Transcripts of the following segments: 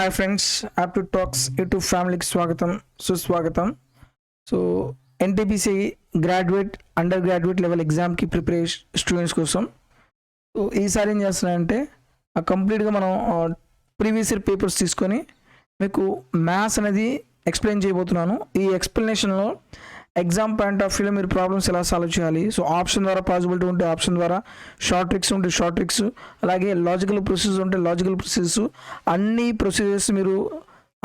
Hi friends, aptitude talks YouTube ఫ్యామిలీకి స్వాగతం సుస్వాగతం. So NTPC graduate under graduate level ఎగ్జామ్కి ప్రిపరేషన్ స్టూడెంట్స్ కోసం సో ఈసారి ఏం చేస్తున్నానంటే కంప్లీట్గా మనం ప్రీవియస్ ఇయర్ పేపర్స్ తీసుకొని మీకు మ్యాథ్స్ అనేది ఎక్స్ప్లెయిన్ చేయబోతున్నాను. ఈ ఎక్స్ప్లెనేషన్లో ఎగ్జామ్ పాయింట్ ఆఫ్ వ్యూలో మీరు ప్రాబ్లమ్స్ ఎలా సాల్వ్ చేయాలి, సో ఆప్షన్ ద్వారా పాసిబిలిటీ ఉంటే ఆప్షన్ ద్వారా, షార్ట్ ట్రిక్స్ ఉంటే షార్ట్ ట్రిక్స్, అలాగే లాజికల్ ప్రొసీజర్ ఉంటే లాజికల్ ప్రొసీజర్స్, అన్ని ప్రొసీజర్స్ మీరు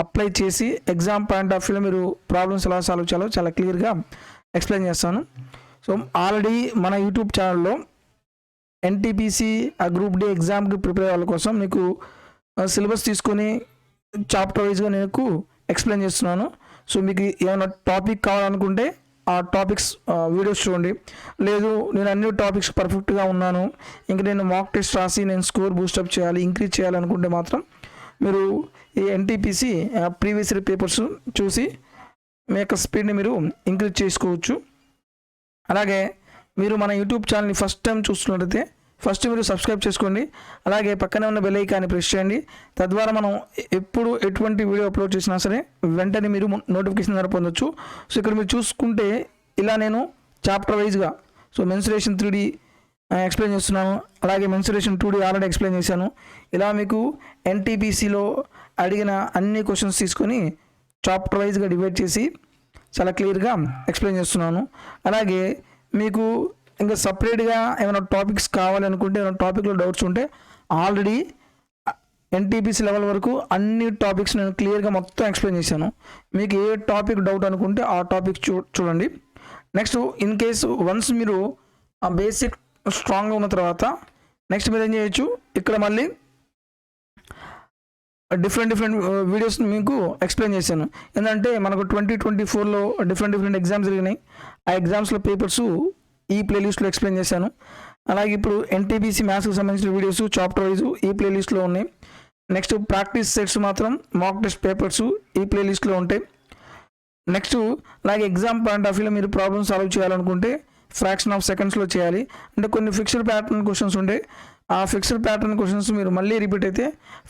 అప్లై చేసి ఎగ్జామ్ పాయింట్ ఆఫ్ వ్యూలో మీరు ప్రాబ్లమ్స్ ఎలా సాల్వ్ చేయాలో చాలా క్లియర్గా ఎక్స్ప్లెయిన్ చేస్తాను. సో ఆల్రెడీ మన యూట్యూబ్ ఛానల్లో ఎన్టీపీసీ గ్రూప్ డి ఎగ్జామ్కి ప్రిపేర్ అవ్వడం కోసం మీకు సిలబస్ తీసుకొని చాప్టర్ వైజ్గా నేను ఎక్స్ప్లెయిన్ చేస్తున్నాను. సో మీకు ఏమైనా టాపిక్ కావాలనుకుంటే ఆ టాపిక్స్ వీడియోస్ చూడండి. లేదు నేను అన్ని టాపిక్స్ పర్ఫెక్ట్గా ఉన్నాను, ఇంక నేను మాక్ టెస్ట్ రాసి నేను స్కోర్ బూస్టప్ చేయాలి, ఇంక్రీజ్ చేయాలనుకుంటే మాత్రం మీరు ఈ ఎన్టీపీసీ ప్రీవియస్ ఇయర్ పేపర్స్ చూసి మీ యొక్క స్పీడ్ని మీరు ఇంక్రీజ్ చేసుకోవచ్చు. అలాగే మీరు మన యూట్యూబ్ ఛానల్ని ఫస్ట్ టైం చూస్తున్నట్లయితే ఫస్ట్ మీరు సబ్స్క్రైబ్ చేసుకోండి, అలాగే పక్కనే ఉన్న బెల్ ఐకాన్ని ప్రెస్ చేయండి. తద్వారా మనం ఎప్పుడు ఎటువంటి వీడియో అప్లోడ్ చేసినా సరే వెంటనే మీరు నోటిఫికేషన్ ద్వారా పొందొచ్చు. సో ఇక్కడ మీరు చూసుకుంటే ఇలా నేను చాప్టర్ వైజ్గా సో మెన్సురేషన్ 3D ఎక్స్ప్లెయిన్ చేస్తున్నాను, అలాగే మెన్సురేషన్ 2D ఆల్రెడీ ఎక్స్ప్లెయిన్ చేశాను. ఇలా మీకు ఎన్టీపీసీలో అడిగిన అన్ని క్వశ్చన్స్ తీసుకొని చాప్టర్ వైజ్గా డివైడ్ చేసి చాలా క్లియర్గా ఎక్స్ప్లెయిన్ చేస్తున్నాను. అలాగే మీకు ఇంకా సపరేట్గా ఏమైనా టాపిక్స్ కావాలనుకుంటే, ఏమైనా టాపిక్లో డౌట్స్ ఉంటే ఆల్రెడీ ఎన్టీపీసీ లెవెల్ వరకు అన్ని టాపిక్స్ నేను క్లియర్గా మొత్తం ఎక్స్ప్లెయిన్ చేశాను. మీకు ఏ టాపిక్ డౌట్ అనుకుంటే ఆ టాపిక్ చూడండి. నెక్స్ట్ ఇన్ కేసు వన్స్ మీరు ఆ బేసిక్ స్ట్రాంగ్గా ఉన్న తర్వాత నెక్స్ట్ మీరు ఏం చేయొచ్చు, ఇక్కడ మళ్ళీ డిఫరెంట్ వీడియోస్ మీకు ఎక్స్ప్లెయిన్ చేశాను. ఏంటంటే మనకు 2024లో డిఫరెంట్ ఎగ్జామ్స్ జరిగినాయి. ఆ ఎగ్జామ్స్లో పేపర్స్ ఈ ప్లేలిస్ట్లో ఎక్స్ప్లెయిన్ చేశాను. అలాగే ఇప్పుడు ఎన్టీపీసీ మ్యాథ్స్కి సంబంధించిన వీడియోస్ చాప్టర్ వైజ్ ఈ ప్లేలిస్ట్లో ఉన్నాయి. నెక్స్ట్ ప్రాక్టీస్ సెట్స్ మాత్రం మాక్ టెస్ట్ పేపర్స్ ఈ ప్లేలిస్ట్లో ఉంటాయి. నెక్స్ట్ అలాగే ఎగ్జామ్ పాయింట్ ఆఫ్ వ్యూలో మీరు ప్రాబ్లమ్ సాల్వ్ చేయాలనుకుంటే ఫ్రాక్షన్ ఆఫ్ సెకండ్స్లో చేయాలి. అంటే కొన్ని ఫిక్స్డ్ ప్యాటర్న్ క్వశ్చన్స్ ఉంటాయి, ఆ ఫిక్స్డ్ ప్యాటర్న్ క్వశ్చన్స్ మీరు మళ్ళీ రిపీట్ అయితే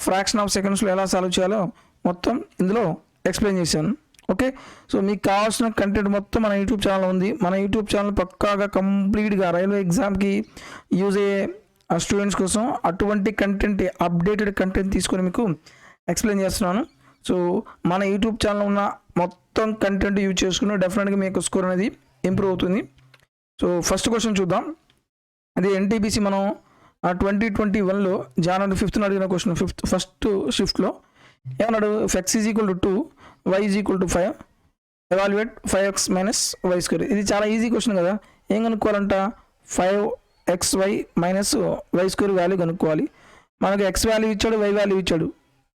ఫ్రాక్షన్ ఆఫ్ సెకండ్స్లో ఎలా సాల్వ్ చేయాలో మొత్తం ఇందులో ఎక్స్ప్లెయిన్ చేశాను. ఓకే, సో మీకు కావాల్సిన కంటెంట్ మొత్తం మన యూట్యూబ్ ఛానల్ ఉంది. మన యూట్యూబ్ ఛానల్ పక్కాగా కంప్లీట్గా రైల్వే ఎగ్జామ్కి యూజ్ అయ్యే స్టూడెంట్స్ కోసం అటువంటి కంటెంట్, అప్డేటెడ్ కంటెంట్ తీసుకొని మీకు ఎక్స్ప్లెయిన్ చేస్తున్నాను. సో మన యూట్యూబ్ ఛానల్ ఉన్న మొత్తం కంటెంట్ యూజ్ చేసుకుని డెఫినెట్గా మీ యొక్క స్కోర్ అనేది ఇంప్రూవ్ అవుతుంది. సో ఫస్ట్ క్వశ్చన్ చూద్దాం. అది ఎన్టీపీసీ మనం 2021లో జనవరి 5th అడిగిన క్వశ్చన్. ఫస్ట్ షిఫ్ట్లో ఏమన్నాడు, x is equal to 2, y is equal to 5, evaluate 5x minus y square. ఇది చాలా ఈజీ క్వశ్చన్ కదా. ఏం కనుక్కోవాలంట, 5xy minus y square value కనుక్కోవాలి. మనకు x వాల్యూ ఇచ్చాడు, y వాల్యూ ఇచ్చాడు.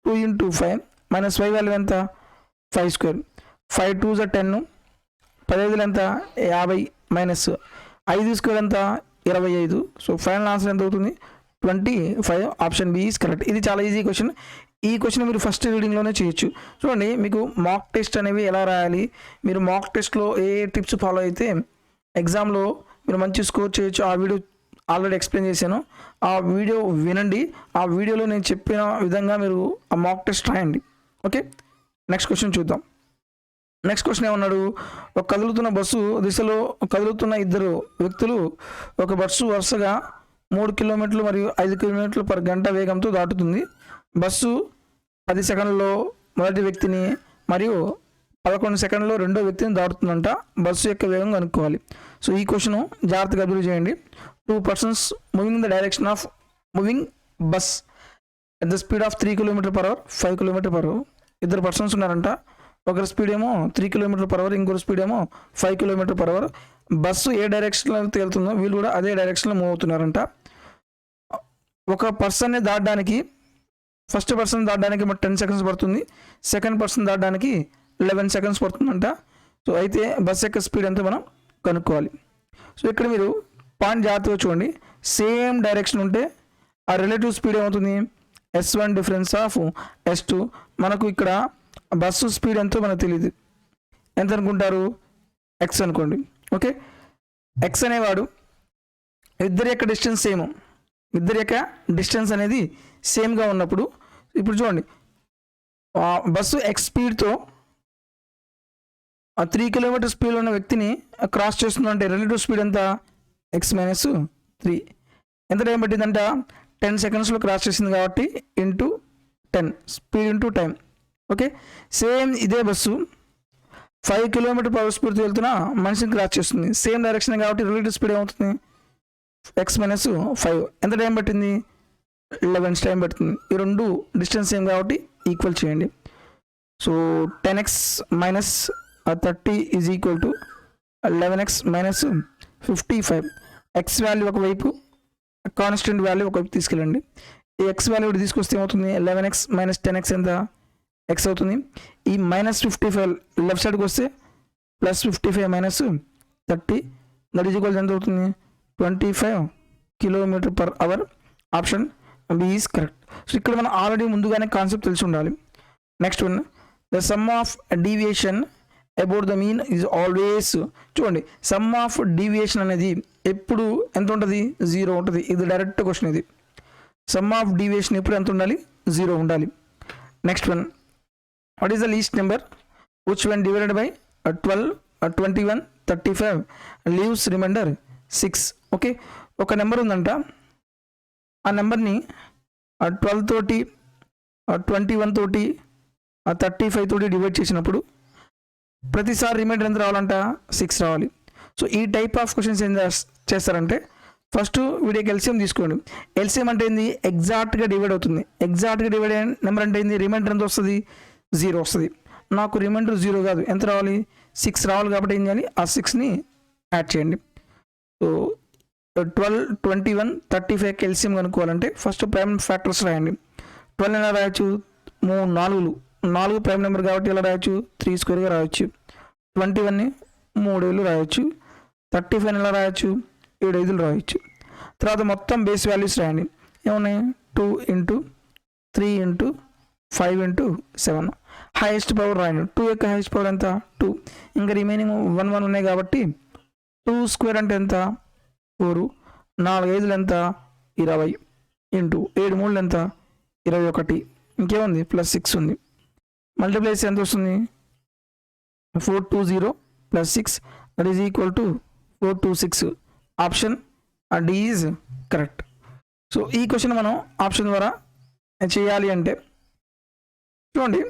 2 × 5 మైనస్ y వాల్యూ ఎంత, 5 స్క్వేర్. 5 2 = 10, 15 ఎంత, 50 మైనస్ 5 స్క్వేర్ ఎంత, 25. సో ఫైనల్ ఆన్సర్ ఎంత అవుతుంది, 25. Option B is correct. ఇది చాలా ఈజీ క్వశ్చన్. ఈ క్వశ్చన్ మీరు ఫస్ట్ రీడింగ్లోనే చేయొచ్చు. చూడండి, మీకు మాక్ టెస్ట్ అనేవి ఎలా రాయాలి, మీరు మాక్ టెస్ట్లో ఏ టిప్స్ ఫాలో అయితే ఎగ్జామ్లో మీరు మంచి స్కోర్ చేయొచ్చు, ఆ వీడియో ఆల్రెడీ ఎక్స్ప్లెయిన్ చేశాను. ఆ వీడియో వినండి, ఆ వీడియోలో నేను చెప్పిన విధంగా మీరు ఆ మాక్ టెస్ట్ రాయండి. ఓకే, నెక్స్ట్ క్వశ్చన్ చూద్దాం. నెక్స్ట్ క్వశ్చన్ ఏమన్నాడు, ఒక కదులుతున్న బస్సు దిశలో కదులుతున్న ఇద్దరు వ్యక్తులు ఒక బస్సు వరుసగా 3 కిలోమీటర్లు మరియు 5 కిలోమీటర్లు పర్ గంట వేగంతో దాటుతుంది. బస్సు 10 సెకండ్లలో మొదటి వ్యక్తిని మరియు 11 సెకండ్లో రెండో వ్యక్తిని దాటుతుందంట. బస్సు యొక్క వేగం కనుక్కోవాలి. సో ఈ క్వశ్చన్ జాగ్రత్తగా అబ్జర్వ్ చేయండి. 2 persons moving in the direction of moving bus at the speed of 3 km/h, 5 km/h. ఇద్దరు పర్సన్స్ ఉన్నారంట. ఒకరి స్పీడ్ ఏమో 3 km/h, ఇంకొకరి స్పీడ్ ఏమో 5 km/h. బస్సు ఏ డైరెక్షన్లో తేలుతుందో వీళ్ళు కూడా అదే డైరెక్షన్లో మూవ్ అవుతున్నారంట. ఒక పర్సన్ని దాటడానికి, ఫస్ట్ పర్సన్ దాటడానికి 10 seconds పడుతుంది, సెకండ్ పర్సన్ దాటడానికి 11 seconds పడుతుందంట. సో అయితే బస్ యొక్క స్పీడ్ ఎంత మనం కనుక్కోవాలి. సో ఇక్కడ మీరు పాయింట్ జాగ్రత్తగా చూడండి. సేమ్ డైరెక్షన్ ఉంటే ఆ రిలేటివ్ స్పీడ్ ఏమవుతుంది, S1 డిఫరెన్స్ ఆఫ్ S2. మనకు ఇక్కడ బస్సు స్పీడ్ ఎంతో మనకు తెలియదు, ఎంత అనుకుంటారు, x అనుకోండి. ఓకే, x అనేవాడు ఇద్దరి యొక్క డిస్టెన్స్ సేమ్, ఇద్దరి యొక్క డిస్టెన్స్ అనేది సేమ్గా ఉన్నప్పుడు ఇప్పుడు చూడండి బస్సు ఎక్స్ స్పీడ్తో 3 కిలోమీటర్ స్పీడ్లో ఉన్న వ్యక్తిని క్రాస్ చేస్తుందంటే రిలేటివ్ స్పీడ్ ఎంత ఎక్స్ మైనస్ 3. ఎంత టైం పట్టిందంట 10 సెకండ్స్లో క్రాస్ చేసింది కాబట్టి into 10 speed into time. Okay, same ఇదే బస్సు 5 కిలోమీటర్ పర్ స్పీడ్తో వెళ్తున్నా మనిషిని క్రాస్ చేస్తుంది. సేమ్ డైరెక్షన్ కాబట్టి రిలేటివ్ స్పీడ్ ఏమవుతుంది ఎక్స్ మైనస్ 5. ఎంత టైం పట్టింది 11 టైం పడుతుంది. ఈ రెండు డిస్టెన్స్ సేమ్ కాబట్టి ఈక్వల్ చేయండి. So 10x minus 30 is equal to 11x minus 55. X value ఒకవైపు కాన్స్టెంట్ వాల్యూ ఒకవైపు తీసుకెళ్ళండి. ఈ ఎక్స్ వాల్యూ ఒకటి తీసుకొస్తే ఏమవుతుంది 11x మైనస్ 10x ఎంత ఎక్స్ అవుతుంది. ఈ మైనస్ 55 లెఫ్ట్ సైడ్కి వస్తే plus 55 minus 30 that is equal ఎంత అవుతుంది 25 kilometre per hour. Option B is correct. So ఇక్కడ మనం ఆల్రెడీ ముందుగానే కాన్సెప్ట్ తెలిసి ఉండాలి. Next one, the sum of deviation about the mean is always. చూడండి, సమ్ ఆఫ్ డీవియేషన్ అనేది ఎప్పుడు ఎంత ఉంటుంది 0 ఉంటుంది. ఇది డైరెక్ట్ క్వశ్చన్. ఇది సమ్ ఆఫ్ డీవియేషన్ ఎప్పుడు ఎంత ఉండాలి 0 ఉండాలి. Next one, what is the least number which when divided by 12, 21, 35 leaves remainder 6. Okay, ఒక నెంబర్ ఉందంట, ఆ నెంబర్ని 12 తోటి 21 తోటి 35 తోటి డివైడ్ చేసినప్పుడు ప్రతిసారి రిమైండర్ ఎంత రావాలంట 6 రావాలి. సో ఈ టైప్ ఆఫ్ క్వశ్చన్స్ ఏం చేస్తారంటే ఫస్ట్ వీడియోకి ఎల్సిఎం తీసుకోండి. ఎల్సిఎం అంటే ఏంది ఎగ్జాక్ట్గా డివైడ్ అవుతుంది. ఎగ్జాక్ట్గా డివైడ్ అయిన నెంబర్ అంటే ఏంది రిమైండర్ ఎంత వస్తుంది 0 వస్తుంది. నాకు రిమైండర్ 0 కాదు, ఎంత రావాలి 6 రావాలి. కాబట్టి ఏం చేయాలి ఆ 6ని యాడ్ చేయండి. సో 12, 21, 35 ఎల్సిఎం కనుక్కోవాలంటే ఫస్ట్ ప్రైమ్ ఫ్యాక్టర్స్ రాయండి. 12 ఎలా రాయొచ్చు 3 4 ప్రైమ్ నెంబర్ కాబట్టి ఎలా రాయొచ్చు 3 స్క్వేర్గా రాయొచ్చు. 21ని 3 ఏళ్ళు రాయొచ్చు. 35 ఎలా రాయొచ్చు 7 ఐదులు రాయొచ్చు. తర్వాత మొత్తం బేస్ వాల్యూస్ రాయండి. ఏమున్నాయి 2 into 3 into 5 into 7. Highest power రాయండి. 2 యొక్క హైయెస్ట్ పవర్ ఎంత 2. ఇంకా రిమైనింగ్ 1 1 ఉన్నాయి కాబట్టి 2 స్క్వేర్ అంటే ఎంత 4. 4 ఐదులు ఎంత 20 ఇంటూ 7 మూడులు ఎంత 21. ఇంకేముంది ప్లస్ 6 ఉంది. మల్టిప్లైస్ ఎంత వస్తుంది 420 plus 6 that is equal to 426. Option D is correct. So ఈ క్వశ్చన్ మనం ఆప్షన్ ద్వారా చేయాలి అంటే చూడండి,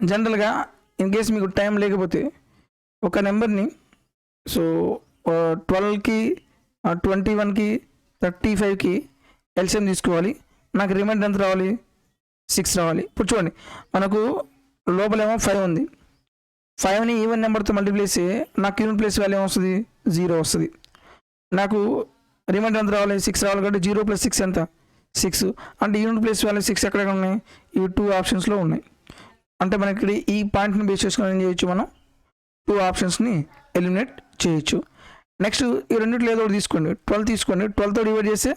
జనరల్గా ఇన్ కేస్ మీకు టైం లేకపోతే ఒక నెంబర్ని సో 12కి 21కి 35కి ఎల్సిఎం తీసుకోవాలి. నాకు రిమైండర్ ఎంత రావాలి 6 రావాలి. ఇప్పుడు చూడండి, మనకు లోపలేమో 5 ఉంది. 5ని ఈవెన్ నెంబర్తో మల్టిప్లై చేస్తే నాకు యూనిట్ ప్లేస్ వాల్యూ ఏమొస్తుంది 0 వస్తుంది. నాకు రిమైండర్ ఎంత రావాలి 6 రావాలి. కాబట్టి 0 + 6 ఎంత 6. అంటే యూనిట్ ప్లేస్ వాల్యూ 6 ఎక్కడెక్కడ ఉన్నాయి ఈ 2 ఆప్షన్స్లో ఉన్నాయి. అంటే మనకి ఈ పాయింట్ని బేస్ చేసుకొని ఏం చేయొచ్చు మనం 2 ఆప్షన్స్ని ఎలిమినేట్ చేయొచ్చు. నెక్స్ట్ ఈ రెండింటిలో ఏదో ఒకటి తీసుకోండి. 12 తీసుకోండి. 12తో డివైడ్ చేస్తే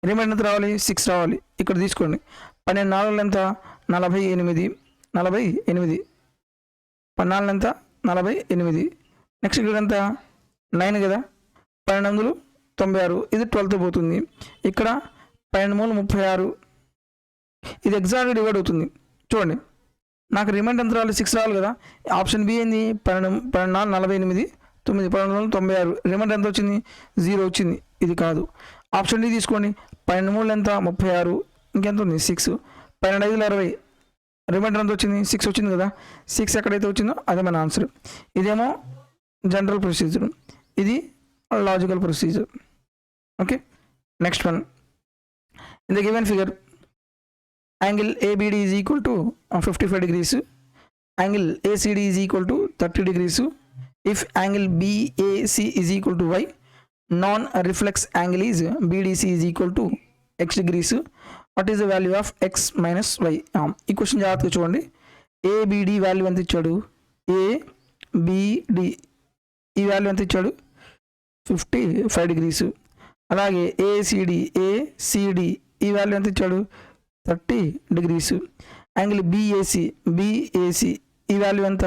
రిమైండర్ ఎంత రావాలి 6 రావాలి. ఇక్కడ తీసుకోండి. 12 4 ఎంత 48. 48 14 ఎంత 48. నెక్స్ట్ ఇక్కడ ఎంత 9 కదా 12 96. ఇది 12తో పోతుంది. ఇక్కడ 12 36. ఇది ఎగ్జాక్ట్గా డివైడ్ అవుతుంది. చూడండి, నాకు రిమైండర్ ఎంత రావాలి 6 రావాలి కదా. ఆప్షన్ బి ఏంది 12 4 48 9 12 96. రిమైండర్ ఎంత వచ్చింది 0 వచ్చింది. ఇది కాదు. ఆప్షన్ డి తీసుకోండి. 12 3 ఎంత 36. ఇంకెంత ఉంది 6. 12 5 60. రిమైండర్ ఎంత వచ్చింది 6 వచ్చింది కదా. 6 ఎక్కడైతే వచ్చిందో అదే మన ఆన్సర్. ఇదేమో జనరల్ ప్రొసీజర్, ఇది logical procedure. Okay, next one, in the given figure angle ABD is equal to 55 degrees. Angle ACD is equal to 30 degrees. If angle BAC is equal to Y, non reflex angle is BDC is equal to X degrees. What is the value of X minus Y? ఈ question జాగ్రత్తగా చూడండి. ABD value ఎంత ఇచ్చాడు ABD ఈ value ఎంత ఇచ్చాడు 55 degrees. అలాగే ACD ఈ వాల్యూ ఎంత ఇచ్చాడు 30 degrees. యాంగిల్ BAC ఈ వాల్యూ ఎంత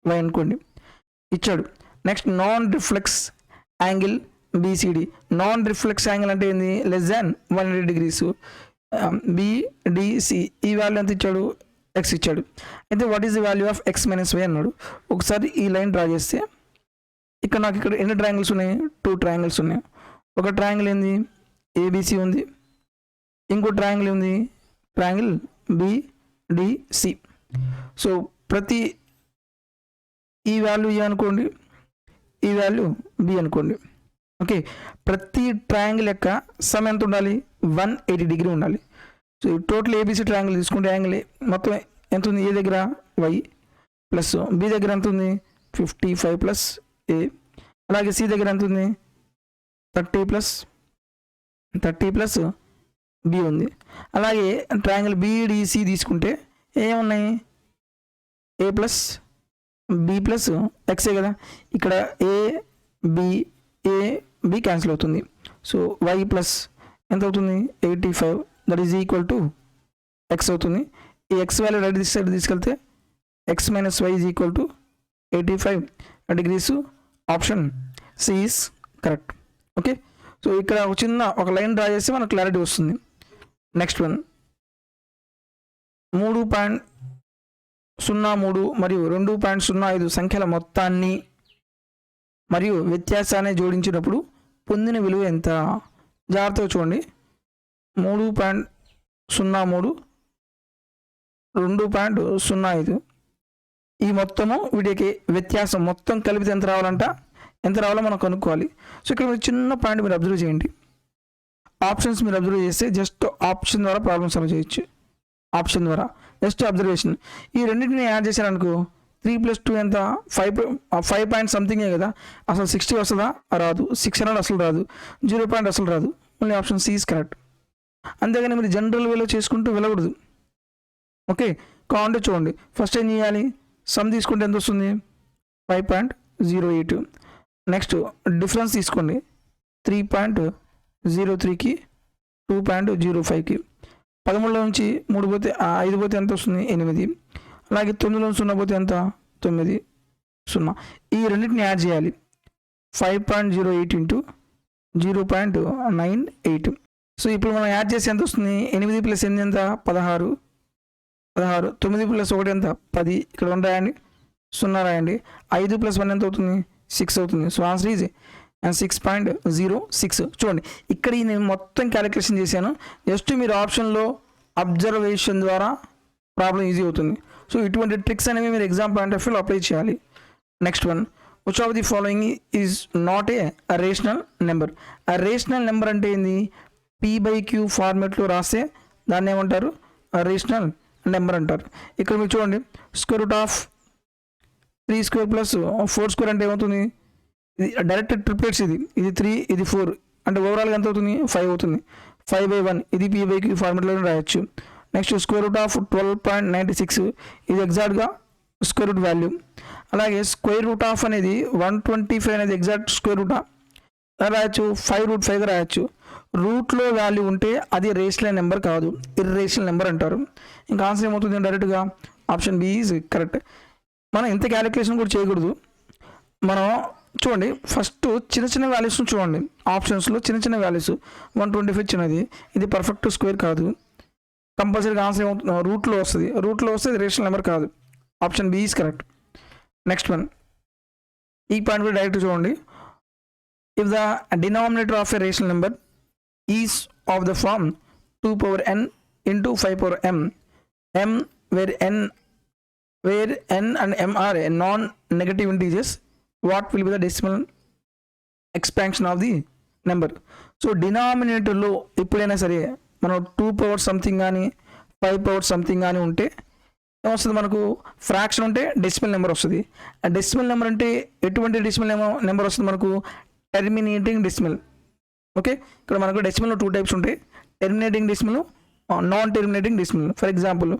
Y అనుకోండి ఇచ్చాడు. Next non reflex angle BCD. Non reflex angle అంటే ఏంది లెస్ దాన్ 180 degrees. BDC ఈ వాల్యూ ఎంత ఇచ్చాడు, ఎక్స్ ఇచ్చాడు. అయితే what is the value of X minus Y అన్నాడు. ఒకసారి ఈ లైన్ డ్రా చేస్తే ఇక్కడ నాకు ఇక్కడ ఎన్ని ట్రయాంగిల్స్ ఉన్నాయి, 2 ట్రయాంగిల్స్ ఉన్నాయి. ఒక ట్రయాంగిల్ ఏంది, ABC ఉంది, ఇంకో ట్రయాంగిల్ ఉంది, ట్రయాంగిల్ BDC. సో ప్రతి ఈ వాల్యూ ఏ అనుకోండి, ఈ వాల్యూ B అనుకోండి. ఓకే, ప్రతి ట్రయాంగిల్ యొక్క సమ్ ఎంత ఉండాలి, 180 డిగ్రీ ఉండాలి. సో టోటల్ ABC ట్రయాంగిల్ తీసుకుంటే యాంగిల్ మొత్తం ఎంత ఉంది, ఏ దగ్గర Y ప్లస్ B దగ్గర ఎంత ఉంది 55 ప్లస్ A, అలాగే C దగ్గర ఎంత ఉంది 30 ప్లస్ B ఉంది. అలాగే ట్రయాంగిల్ BDC తీసుకుంటే ఏమున్నాయి, A ప్లస్ B ప్లస్ ఎక్సే కదా, ఇక్కడ AB క్యాన్సిల్ అవుతుంది. సో Y ప్లస్ ఎంత అవుతుంది 85, that is equal to X అవుతుంది. ఈ ఎక్స్ వాల్యూ రైట్ సైడ్ తీసుకెళ్తే X minus Y is equal to 85 degrees. Option C is correct. Okay, so ఇక్కడ ఒక చిన్న ఒక లైన్ డ్రా చేస్తే మనకు క్లారిటీ వస్తుంది. నెక్స్ట్ వన్ 3.03 మరియు 2.05 సంఖ్యల మొత్తాన్ని మరియు వ్యత్యాసాన్ని జోడించినప్పుడు పొందిన విలువ ఎంత. జాగ్రత్తగా చూడండి, 3.03 2.05 ఈ మొత్తము వీటికి వ్యత్యాసం మొత్తం కలిపితే ఎంత రావాలంట, ఎంత రావాలో మనం కనుక్కోవాలి. సో ఇక్కడ మీరు చిన్న పాయింట్ మీరు అబ్జర్వ్ చేయండి. ఆప్షన్స్ మీరు అబ్జర్వ్ చేస్తే జస్ట్ ఆప్షన్ ద్వారా ప్రాబ్లమ్ సాల్వ్ చేయొచ్చు. ఆప్షన్ ద్వారా జస్ట్ అబ్జర్వేషన్. ఈ రెండింటిని యాడ్ చేశారనుకో 3 + 2 ఎంత 5 పాయింట్ సంథింగే కదా, అసలు 60 వస్తుందా, రాదు. 600 అసలు రాదు. 0 పాయింట్ అసలు రాదు. Only option C is correct. అంతేగాని మీరు జనరల్ వేలో చేసుకుంటూ వెళ్ళకూడదు. ఓకే, కావాలంటే చూడండి, ఫస్ట్ ఏం చేయాలి, సమ్ తీసుకుంటే ఎంత వస్తుంది 5.08. నెక్స్ట్ డిఫరెన్స్ తీసుకోండి, 3.03కి 2.05కి. 13లో నుంచి 3 పోతే 5 పోతే ఎంత వస్తుంది 8. అలాగే 9లో 0 పోతే ఎంత 9 0. ఈ రెండింటిని యాడ్ చేయాలి. 5.08 ఇంటూ 0.98. సో ఇప్పుడు మనం యాడ్ చేసి ఎంత వస్తుంది, 8 + 8 ఎంత 16, 9 + 1 ఎంత 10, ఇక్కడ 1 రాయండి, 0 రాయండి, 5 + 1 ఎంత అవుతుంది 6 అవుతుంది. So answer is 6.06. చూడండి, ఇక్కడ నేను మొత్తం క్యాలిక్యులేషన్ చేశాను. జస్ట్ మీరు ఆప్షన్లో అబ్జర్వేషన్ ద్వారా ప్రాబ్లం ఈజీ అవుతుంది. సో ఇటువంటి ట్రిక్స్ అనేవి మీరు ఎగ్జామ్ పాయింట్ ఆఫ్ వ్యూలో అప్లై చేయాలి. Next one, which of the following is not a rational number. ఆ రేషనల్ నెంబర్ అంటే ఏంది, P/Q ఫార్మేట్లో రాస్తే దాన్ని ఏమంటారు, రేషనల్ నెంబర్ అంటారు. ఇక్కడ మీరు చూడండి, √3² + 4² అంటే ఏమవుతుంది, ఇది డైరెక్ట్ ట్రిప్లెట్స్, ఇది 3 ఇది 4 అంటే ఓవరాల్గా ఎంత అవుతుంది 5 అవుతుంది. 5/1 ఇది P/Q ఫార్మేట్లో రాయొచ్చు. నెక్స్ట్ √12.96 ఇది ఎగ్జాక్ట్గా స్క్వేర్ రూట్ వాల్యూ. అలాగే స్క్వేర్ రూట్ ఆఫ్ అనేది 125 అనేది ఎగ్జాక్ట్ స్క్వేర్ రూట్ రాయొచ్చు, 5√5గా రాయొచ్చు. రూట్లో వాల్యూ ఉంటే అది రేషనల్ నెంబర్ కాదు, ఇర్రేషనల్ నెంబర్ అంటారు. ఇంకా ఆన్సర్ ఏమవుతుంది డైరెక్ట్గా ఆప్షన్ బి ఈజ్ కరెక్ట్. మనం ఇంత క్యాలిక్యులేషన్ కూడా చేయకూడదు. మనం చూడండి, ఫస్ట్ చిన్న చిన్న వాల్యూస్ని చూడండి. ఆప్షన్స్లో చిన్న వాల్యూస్ 125 చిన్నది, ఇది పర్ఫెక్ట్ స్క్వేర్ కాదు. కంపల్సరీగా ఆన్సర్ ఏమవుతుంది, రూట్లో వస్తుంది. రూట్లో వస్తే ఇది రేషనల్ నెంబర్ కాదు. Option B is correct. Next one, ఈ పాయింట్ కూడా డైరెక్ట్ చూడండి. If the denominator of a rational number is of the form 2n into 5m, m where n and m are non-negative integers, what will be the decimal expansion of the number? So డినామినేటర్లో ఎప్పుడైనా సరే మనం 2 power something కానీ 5 power something కానీ ఉంటే ఏమొస్తుంది, మనకు fraction ఉంటే డెసిమల్ నెంబర్ వస్తుంది. ఆ డెసిమల్ నెంబర్ అంటే ఎటువంటి డెసిమల్ నెంబర్ వస్తుంది, మనకు టెర్మినేటింగ్ డెసిమల్. ఓకే, ఇక్కడ మనకు డెసిమల్లో 2 టైప్స్ ఉంటాయి, terminating decimal, non terminating decimal. For example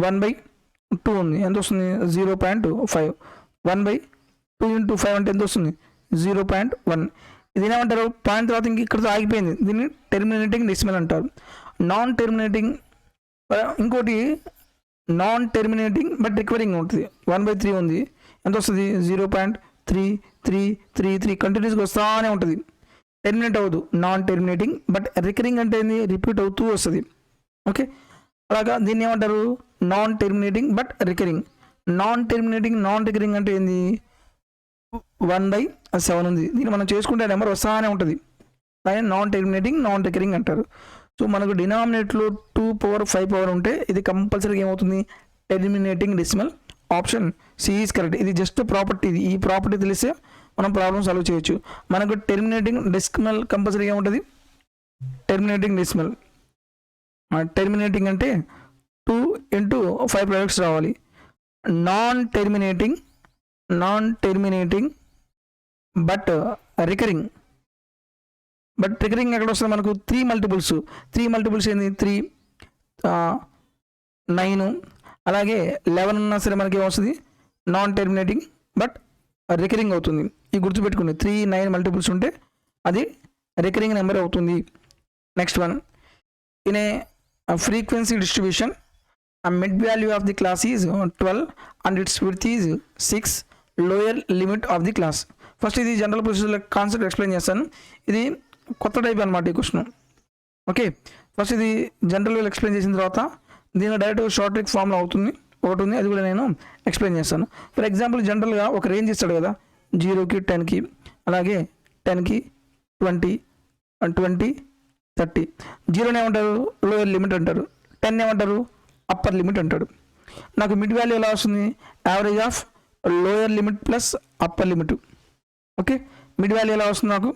1/2 ఉంది, ఎంత వస్తుంది 0.5. 1/2 × 5 అంటే ఎంత వస్తుంది 0.1. ఇది ఏమంటారు, పాయింట్ తర్వాత ఇంక ఇక్కడతో ఆగిపోయింది, దీన్ని టెర్మినేటింగ్ డెసిమల్ అంటారు. నాన్ టెర్మినేటింగ్, ఇంకోటి నాన్ టెర్మినేటింగ్ బట్ రికవరింగ్ ఉంటుంది. 1/3 ఉంది, ఎంత వస్తుంది 0.3333 కంటిన్యూస్గా వస్తానే ఉంటుంది, టెర్మినేట్ అవ్వదు. నాన్ టెర్మినేటింగ్ బట్ రికరింగ్ అంటే ఏంది, రిపీట్ అవుతూ వస్తుంది. ఓకే, అలాగా దీన్ని ఏమంటారు, non terminating but recurring. Non recurring అంటే ఏంది, 1/7 ఉంది, దీన్ని మనం చేసుకుంటే నెంబర్ వస్తానే ఉంటుంది, దాన్ని నాన్ రికరింగ్ అంటారు. సో మనకు డినామినేట్లో 2 పవర్ 5 పవర్ ఉంటే ఇది కంపల్సరీగా ఏమవుతుంది, terminating decimal. Option C is correct. ఇది జస్ట్ ప్రాపర్టీ, ఇది ఈ ప్రాపర్టీ తెలిస్తే మనం ప్రాబ్లమ్ సాల్వ్ చేయొచ్చు. మనకు టెర్మినేటింగ్ డెసిమల్ కంపల్సరీగా ఏముంటుంది, టెర్మినేటింగ్ డెసిమల్. టెర్మినేటింగ్ అంటే 2 into 5 products రావాలి. Non terminating but recurring. ఎక్కడ వస్తుంది మనకు, 3 మల్టిపుల్స్ ఏంది, 3 9 అలాగే 11 ఉన్నా సరే మనకి ఏమొస్తుంది, నాన్ టెర్మినేటింగ్ బట్ రికరింగ్ అవుతుంది. ఈ గుర్తుపెట్టుకుని 3 9 మల్టిపుల్స్ ఉంటే అది రికరింగ్ నెంబర్ అవుతుంది. Next one, in a frequency distribution mid value of the class is 12 and it's width is 6, lower limit of the class. First ఇది జనరల్ ప్రొసీజర్ కాన్సెప్ట్ ఎక్స్ప్లెయిన్ చేస్తాను. ఇది కొత్త టైప్ అనమాట ఈ క్వశ్చన్. ఓకే, ఫస్ట్ ఇది general explain చేసిన తర్వాత దీని డైరెక్ట్ షార్ట్ ట్రిక్ ఫామ్లో ఒకటి ఉంది, అది కూడా నేను ఎక్స్ప్లెయిన్ చేస్తాను. ఫర్ ఎగ్జాంపుల్ జనరల్గా ఒక రేంజ్ ఇస్తాడు కదా, 0కి 10కి, అలాగే 10కి 20 20 30. 0 ఏమంటారు, లోయర్ లిమిట్ అంటారు, 10 ఏమంటారు, అప్పర్ లిమిట్ అంటాడు. నాకు మిడ్ వాల్యూ ఎలా వస్తుంది, average of lower limit plus upper limit. Okay, mid value ఎలా వస్తుంది, నాకు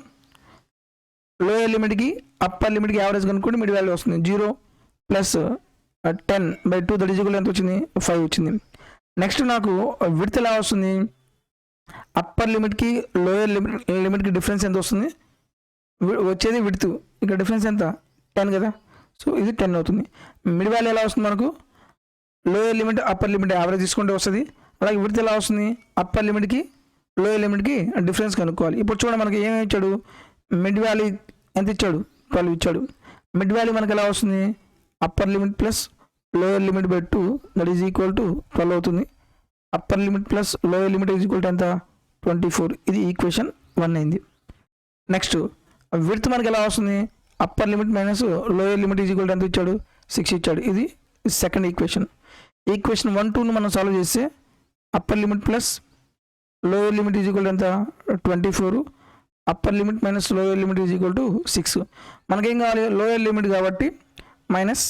లోయర్ లిమిట్కి అప్పర్ లిమిట్కి యావరేజ్ కనుక్కుంటే మిడ్ వాల్యూ వస్తుంది. 0 + 10/2 దట్ ఈజ్ ఈక్వల్ ఎంత వచ్చింది, 5 వచ్చింది. నెక్స్ట్ నాకు విడ్త్ ఎలా వస్తుంది, అప్పర్ లిమిట్కి లోయర్ లిమిట్కి డిఫరెన్స్ ఎంత వస్తుంది, వచ్చేది విడ్త్, ఇక్కడ డిఫరెన్స్ ఎంత, 10 కదా, సో ఇది 10 అవుతుంది. మిడ్ వాల్యూ ఎలా వస్తుంది మనకు, lower limit upper limit average తీసుకుంటే వస్తుంది. అలాగే విడ్త్ ఎలా వస్తుంది, అప్పర్ లిమిట్కి లోయర్ లిమిట్కి డిఫరెన్స్ కనుక్కోవాలి. ఇప్పుడు చూడండి మనకి ఏమేమి ఇచ్చాడు, మిడ్ వాల్యూ ఎంత ఇచ్చాడు, 12 ఇచ్చాడు. మిడ్ వాల్యూ మనకి ఎలా వస్తుంది, upper limit plus lower limit by 2 that is equal to 12 అవుతుంది. Upper limit plus lower limit is equal to ఎంత, 24. ఇది ఈక్వేషన్ 1 అయింది. నెక్స్ట్ విడ్త్ మనకి ఎలా వస్తుంది, upper limit minus lower limit is equal to ఎంత ఇచ్చాడు, 6 ఇచ్చాడు. ఇది సెకండ్ ఈక్వేషన్. 1 2ను మనం సాల్వ్ చేస్తే upper limit plus lower limit is equal to ఎంత, 24, upper limit minus lower limit is equal to 6. మనకేం కావాలి, లోయర్ లిమిట్ కాబట్టి minus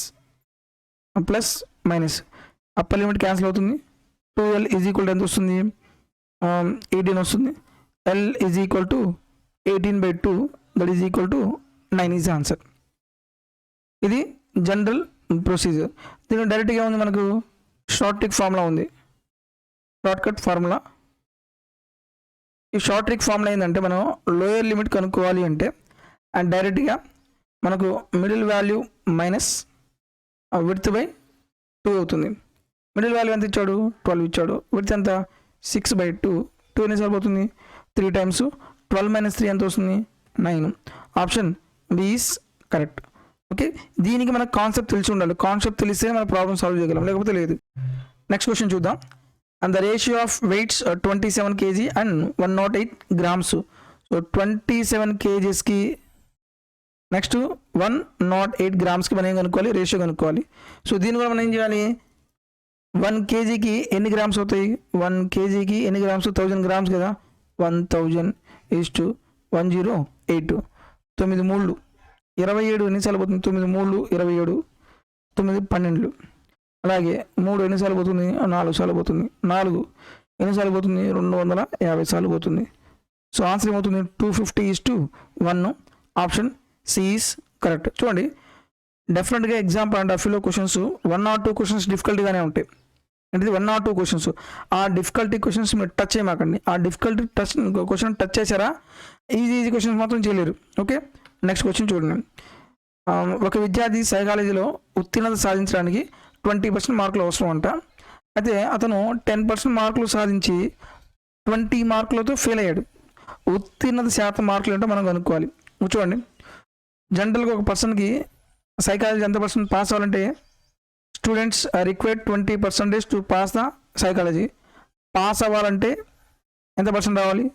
plus minus, upper limit cancel అవుతుంది. 2l ఈజ్ ఈక్వల్ టు ఎంత వస్తుంది, 18 వస్తుంది. l is equal to 18/2 that is equal to 9 is answer. ఇది general procedure. దీని డైరెక్ట్గా ఉంది మనకు షార్ట్ ట్రిక్ ఫార్ములా ఉంది, షార్ట్ కట్ ఫార్ములా. ఈ షార్ట్ ట్రిక్ ఫార్ములా ఏంటంటే మనం లోయర్ లిమిట్ కనుక్కోవాలి అంటే అండ్ డైరెక్ట్గా మనకు middle value minus width by 2 అవుతుంది. మిడిల్ వాల్యూ ఎంత ఇచ్చాడు, 12 ఇచ్చాడు. విడ్త్ ఎంత, 6/2. 2 ఎన్నిసార్లు పోతుంది, 3 టైమ్స్. 12 - 3 ఎంత వస్తుంది, 9. Option B is correct. Okay, దీనికి మనకు కాన్సెప్ట్ తెలిసి ఉండాలి. కాన్సెప్ట్ తెలిస్తే మన ప్రాబ్లమ్ సాల్వ్ చేయగలం, లేకపోతే లేదు. నెక్స్ట్ క్వశ్చన్ చూద్దాం. And the ratio of weights 27 kg and 108 grams. So 27 kgsకి నెక్స్ట్ 108 gramsకి మనం ఏం కనుక్కోవాలి, రేషియో కనుక్కోవాలి. సో దీని కూడా మనం ఏం చేయాలి, 1 kgకి ఎన్ని గ్రామ్స్ అవుతాయి, 1 kgకి ఎన్ని గ్రామ్స్, 1000 grams కదా. 1000 = 108. 9 3 27 ఎన్నిసార్లు పోతుంది, 9 3 27, 9 12. అలాగే 3 ఎన్నిసార్లు పోతుంది, 4 సార్లు పోతుంది. 4 ఎన్నిసార్లు పోతుంది, 250 సార్లు పోతుంది. సో ఆన్సర్ ఏమవుతుంది, 250:1. Option C is correct. చూడండి, డెఫినెట్గా ఎగ్జామ్ పాయింట్ ఆఫ్ వ్యూలో క్వశ్చన్స్ 1 or 2 క్వశ్చన్స్ డిఫికల్టీగానే ఉంటాయి. అంటే 1 or 2 క్వశ్చన్స్, ఆ డిఫికల్టీ క్వశ్చన్స్ మీరు టచ్ చేయమాకండి. ఆ డిఫికల్టీ క్వశ్చన్ టచ్ చేశారా, ఈజీ క్వశ్చన్స్ మాత్రం చేయలేరు. ఓకే, నెక్స్ట్ క్వశ్చన్ చూడండి. ఒక విద్యార్థి సైకాలజీలో ఉత్తీర్ణత సాధించడానికి 20% మార్కులు అవసరం అంట. అయితే అతను 10% మార్కులు సాధించి 20 మార్కులతో ఫెయిల్ అయ్యాడు. ఉత్తీర్ణత శాతం మార్కులు ఏంటో మనం కనుక్కోవాలి. చూడండి, జనరల్గా ఒక పర్సన్కి సైకాలజీ ఎంత పర్సెంట్ పాస్ అవ్వాలంటే, students required 20% to pass the psychology. Pass అవ్వాలంటే ఎంత పర్సెంట్ రావాలి,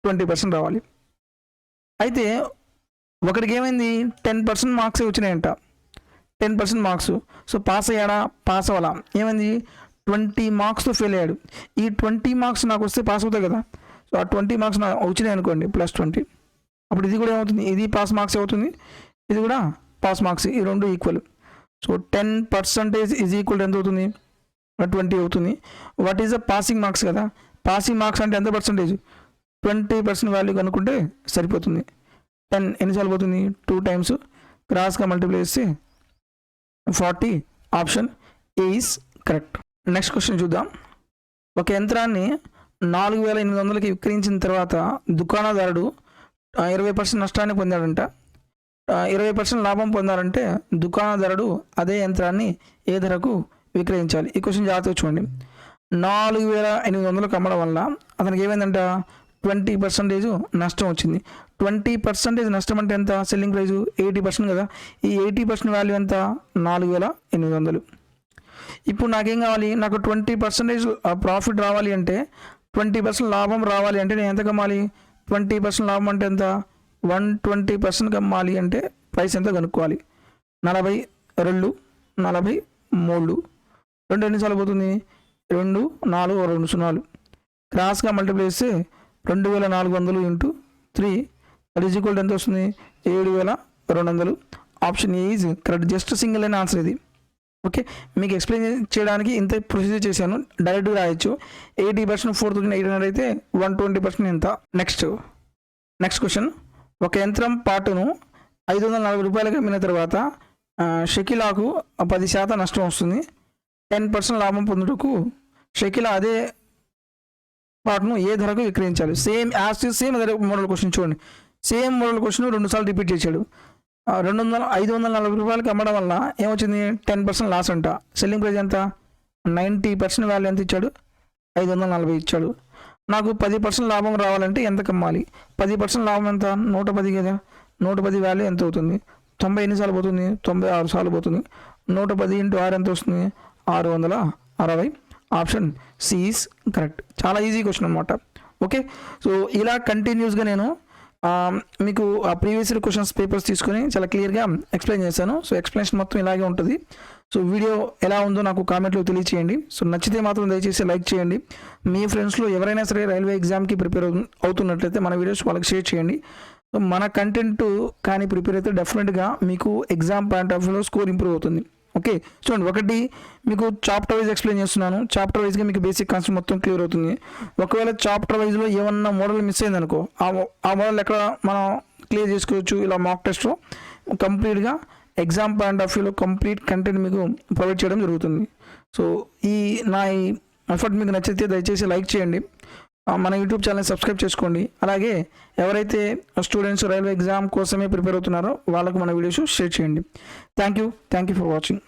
20% రావాలి. అయితే ఒకటికి ఏమైంది, 10% మార్క్స్ వచ్చినాయంట. 10% మార్క్స్. సో పాస్ అయ్యాడా? పాస్ అవ్వాలా? ఏమైంది? 20 మార్క్స్తో ఫెయిల్ అయ్యాడు. ఈ 20 మార్క్స్ నాకు వస్తే పాస్ అవుతాయి కదా. సో ఆ 20 మార్క్స్ నాకు వచ్చినాయి అనుకోండి +20, అప్పుడు ఇది కూడా ఏమవుతుంది? ఇది పాస్ మార్క్స్ అవుతుంది, ఇది కూడా పాస్ మార్క్స్, ఈ రెండు equal. So 10% is equal to ఎంత అవుతుంది? 20 అవుతుంది. What is the passing marks కదా. పాసింగ్ మార్క్స్ అంటే ఎంత పర్సంటేజ్? 20% వాల్యూ కనుక్కుంటే సరిపోతుంది. 10 ఎన్నిసార్లు పోతుంది? 2 టైమ్స్, క్రాస్గా మల్టిప్లై చేస్తే 40. Option A is correct. Next question చూద్దాం. ఒక యంత్రాన్ని 4,800కి విక్రయించిన తర్వాత దుకాణదారుడు 20% నష్టాన్ని పొందాడంట. 20% లాభం పొందాలంటే దుకాణదారుడు అదే యంత్రాన్ని ఏ ధరకు విక్రయించాలి? ఈ క్వశ్చన్ జాగ్రత్తగా చూడండి. 4,800కి అమ్మడం వల్ల అతనికి ఏమైందంట? 20% నష్టం వచ్చింది. 20% నష్టం అంటే ఎంత? సెల్లింగ్ ప్రైజు 80% కదా. ఈ 80% వాల్యూ ఎంత? 4,800. ఇప్పుడు నాకేం కావాలి? నాకు 20% ప్రాఫిట్ రావాలి అంటే, 20% లాభం రావాలి అంటే నేను ఎంత కమ్మాలి? 20% లాభం అంటే ఎంత? 120% కమ్మాలి అంటే ప్రైస్ ఎంత కనుక్కోవాలి? 42, 43. 2 ఎన్నిసార్లు పోతుంది? 2, 4, 2 సున్నాలు, క్రాస్గా మల్టిప్లై చేస్తే 2,400 ఇంటూ 3 దట్ ఈజ్ ఈక్వల్ ఎంత వస్తుంది? 7,200. Option A is correct. Just single అయిన ఆన్సర్ ఇది. ఓకే, మీకు ఎక్స్ప్లెయిన్ చేయడానికి ఇంత ప్రొసీజర్ చేశాను. డైరెక్ట్గా రాయొచ్చు. 80% 4,800 అయితే 120% ఎంత? Next question. ఒక యంత్రం పాటును 540 రూపాయలకి అమ్మిన తర్వాత షకీలాకు 10% నష్టం వస్తుంది. 10% లాభం పొందుటకు షకీలా అదే పాటును ఏ ధరకు విక్రయించాలి? సేమ్ అదే మోడల్ క్వశ్చన్ చూడండి. సేమ్ మోడల్ క్వశ్చన్ 2 సార్లు రిపీట్ చేశాడు. 540 రూపాయలకి అమ్మడం వల్ల ఏమొచ్చింది? 10% లాస్ అంట. సెల్లింగ్ ప్రైస్ ఎంత? 90% వాల్యూ ఎంత ఇచ్చాడు? 540 ఇచ్చాడు. నాకు 10% లాభం రావాలంటే ఎంత కమ్మాలి? 10% లాభం ఎంత? 110 కదా. 110 వాల్యూ ఎంత అవుతుంది? 90 ఎన్నిసార్లు పోతుంది? 96 సార్లు పోతుంది. 110 ఇంటూ 6 ఎంత వస్తుంది? 660. Option C is correct. చాలా ఈజీ క్వశ్చన్ అనమాట. ఓకే, సో ఇలా కంటిన్యూస్గా నేను మీకు ఆ ప్రీవియస్ క్వశ్చన్స్ పేపర్స్ తీసుకొని చాలా క్లియర్గా ఎక్స్ప్లెయిన్ చేశాను. సో ఎక్స్ప్లెనేషన్ మొత్తం ఇలాగే ఉంటుంది. సో వీడియో ఎలా ఉందో నాకు కామెంట్లో తెలియచేయండి. సో నచ్చితే మాత్రం దయచేసి లైక్ చేయండి. మీ ఫ్రెండ్స్లో ఎవరైనా సరే రైల్వే ఎగ్జామ్కి ప్రిపేర్ అవుతున్నట్లయితే మన వీడియోస్ వాళ్ళకి షేర్ చేయండి. సో మన కంటెంట్ కానీ ప్రిపేర్ అయితే డెఫినెట్గా మీకు ఎగ్జామ్ పాయింట్ ఆఫ్ వ్యూలో స్కోర్ ఇంప్రూవ్ అవుతుంది. ఓకే, చూడండి, ఒకటి మీకు చాప్టర్ వైజ్ ఎక్స్ప్లెయిన్ చేస్తున్నాను. చాప్టర్ వైజ్గా మీకు బేసిక్ కాన్సెప్ట్ మొత్తం క్లియర్ అవుతుంది. ఒకవేళ చాప్టర్ వైజ్లో ఏమన్నా మోడల్ మిస్ అయింది అనుకో, ఆ మోడల్ ఎక్కడ మనం క్లియర్ చేసుకోవచ్చు. ఇలా మాక్ టెస్ట్లో కంప్లీట్గా ఎగ్జామ్ పాయింట్ ఆఫ్ వ్యూలో కంప్లీట్ కంటెంట్ మీకు ప్రొవైడ్ చేయడం జరుగుతుంది. సో నా ఈ ఎఫర్ట్ మీకు నచ్చితే దయచేసి లైక్ చేయండి. మన యూట్యూబ్ ఛానల్ సబ్స్క్రైబ్ చేసుకోండి. అలాగే ఎవరైతే స్టూడెంట్స్ రైల్వే ఎగ్జామ్ కోసమే ప్రిపేర్ అవుతున్నారో వాళ్ళకు మన వీడియోస్ షేర్ చేయండి. Thank you for watching.